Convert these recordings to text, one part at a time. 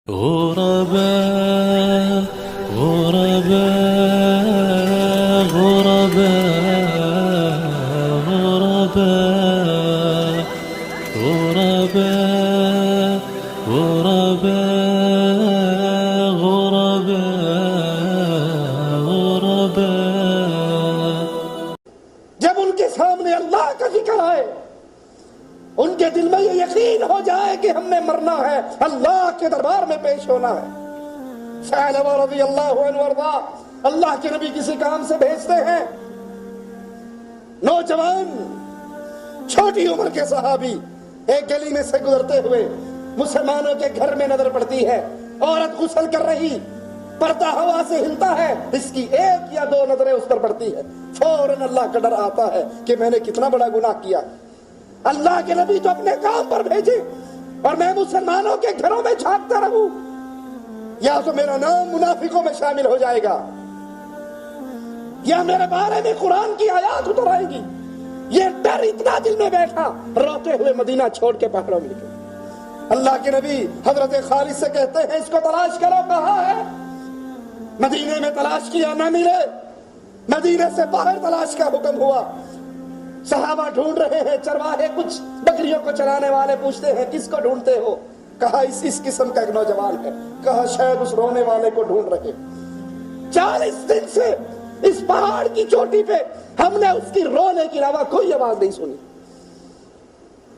غرباء غرباء غرباء غرباء غرباء غرباء غرباء غرباء جب ان کے سامنے اللہ کا ذکر آئے، ان کے دل میں یہ یقین ہو جائے کہ ہم نے مرنا ہے، اللہ کے دربار میں پیش ہونا ہے۔ ثعلبہ رضی اللہ عنہ وارضا اللہ کے نبی کسی کام سے بھیجتے ہیں، نوجوان چھوٹی عمر کے صحابی ایک گلی میں سے گزرتے ہوئے مسلمانوں کے گھر میں نظر پڑتی ہے، عورت غسل کر رہی، پردہ ہوا سے ہلتا ہے، اس کی ایک یا دو نظریں اس پر پڑتی ہے، فوراً اللہ کا ڈر آتا ہے کہ میں نے کتنا بڑا گناہ کیا۔ اللہ کے نبی تو اپنے کام پر بھیجے اور میں مسلمانوں کے گھروں میں جھانکتا رہوں، یا تو میرا نام منافقوں میں شامل ہو جائے گا، یا میرے بارے میں قرآن کی آیات اتر آئے گی۔ یہ ڈر اتنا دل میں بیٹھا، روتے ہوئے مدینہ چھوڑ کے پہاڑوں میں نکلے۔ اللہ کے نبی حضرت خالد سے کہتے ہیں اس کو تلاش کرو، کہاں ہے؟ مدینے میں تلاش کیا، نہ ملے، مدینے سے باہر تلاش کا حکم ہوا۔ صحابہ ڈھونڈ رہے ہیں، چرواہے کچھ بکریوں کو چرانے والے پوچھتے ہیں کس کو ڈھونڈتے ہو؟ کہا اس قسم کا ایک نوجوان ہے، کہا شاید اس رونے والے کو ڈھونڈ رہے۔ 40 دن سے اس پہاڑ کی چوٹی پہ ہم نے اس کی رونے کی علاوہ کوئی آواز نہیں سنی۔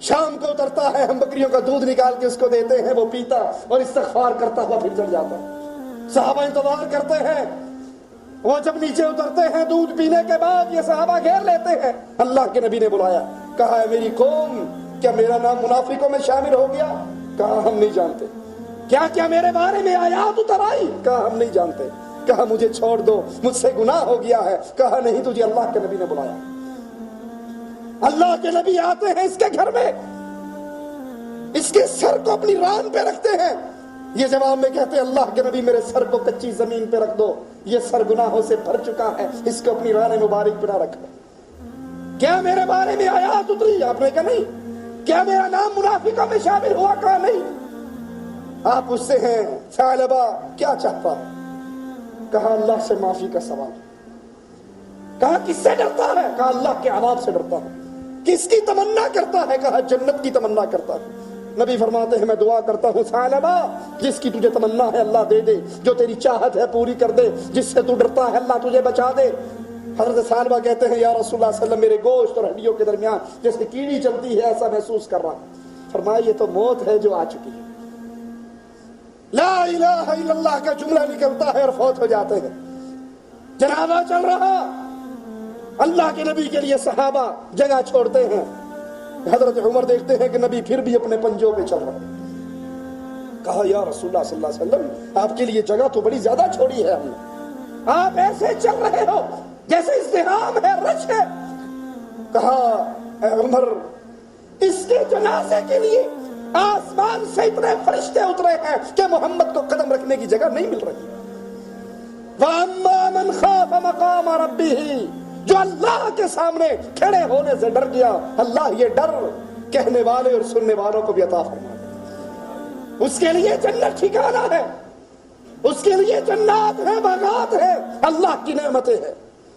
شام کو اترتا ہے، ہم بکریوں کا دودھ نکال کے اس کو دیتے ہیں، وہ پیتا اور استغفار کرتا ہوا پھر چڑھ جاتا۔ صحابہ انتظار کرتے ہیں، وہ جب نیچے اترتے ہیں دودھ پینے کے بعد یہ صحابہ گھیر لیتے ہیں۔ اللہ کے نبی نے بلایا، کہا ہے میری قوم کیا میرا نام منافقوں میں شامل ہو گیا؟ کہا ہم نہیں جانتے۔ کیا میرے بارے میں آیات اتر آئی؟ کہا ہم نہیں جانتے۔ کہا مجھے چھوڑ دو، مجھ سے گناہ ہو گیا ہے۔ کہا نہیں، تجھے اللہ کے نبی نے بلایا۔ اللہ کے نبی آتے ہیں اس کے گھر میں، اس کے سر کو اپنی ران پہ رکھتے ہیں۔ یہ جواب میں کہتے ہیں اللہ کے نبی میرے سر کو کچی زمین پہ رکھ دو، یہ سر گناہوں سے بھر چکا ہے، اس کو اپنی ران مبارک پہ نہ رکھو۔ کیا میرے بارے میں آیات اتری؟ آپ نے کہا نہیں۔ کیا میرا نام منافقوں میں شامل ہوا؟ کہا نہیں۔ آپ پوچھتے ہیں ثعلبہ کیا چاہتا ہے؟ کہا اللہ سے معافی کا سوال۔ کہا کس سے ڈرتا ہے؟ کہا اللہ کے عذاب سے ڈرتا ہے۔ کس کی تمنا کرتا ہے؟ کہا جنت کی تمنا کرتا ہے۔ نبی فرماتے ہیں میں دعا کرتا ہوں ثعلبہ جس کی تجھے تمنا ہے اللہ دے دے، جو تیری چاہت ہے پوری کر دے، جس سے تو ڈرتا ہے اللہ تجھے بچا دے۔ حضرت ثعلبہ کہتے ہیں یا رسول اللہ صلی اللہ علیہ وسلم میرے گوشت اور ہڈیوں کے درمیان جیسے کیڑی چلتی ہے ایسا محسوس کر رہا۔ فرمایا یہ تو موت ہے جو آ چکی ہے۔ لا الہ الا اللہ کا جملہ نکلتا ہے اور فوت ہو جاتے ہیں۔ جنازہ چل رہا، اللہ کے نبی کے لیے صحابہ جگہ چھوڑتے ہیں۔ حضرت عمر دیکھتے ہیں کہ نبی پھر بھی اپنے پنجوں پہ چل رہے ہیں۔ کہا یا رسول اللہ صلی اللہ علیہ وسلم آپ کے لیے جگہ تو بڑی زیادہ چھوڑی ہے ہم نے، آپ ایسے چل رہے ہو جیسے ازدحام ہے، رش ہے۔ کہا اے عمر اس کے جنازے کے لیے آسمان سے اتنے فرشتے اترے ہیں کہ محمد کو قدم رکھنے کی جگہ نہیں مل رہی۔ وَأَمَّا مَنْ خَافَ مَقَامَ رَبِّهِ جو اللہ کے سامنے کھڑے ہونے سے ڈر گیا، اللہ یہ ڈر کہنے والے اور سننے والوں کو بھی عطا فرما دے۔ اس کے لیے جنت ٹھکانہ ہے، اس کے لیے جنات ہے، باغات ہے، اللہ کی نعمتیں ہیں۔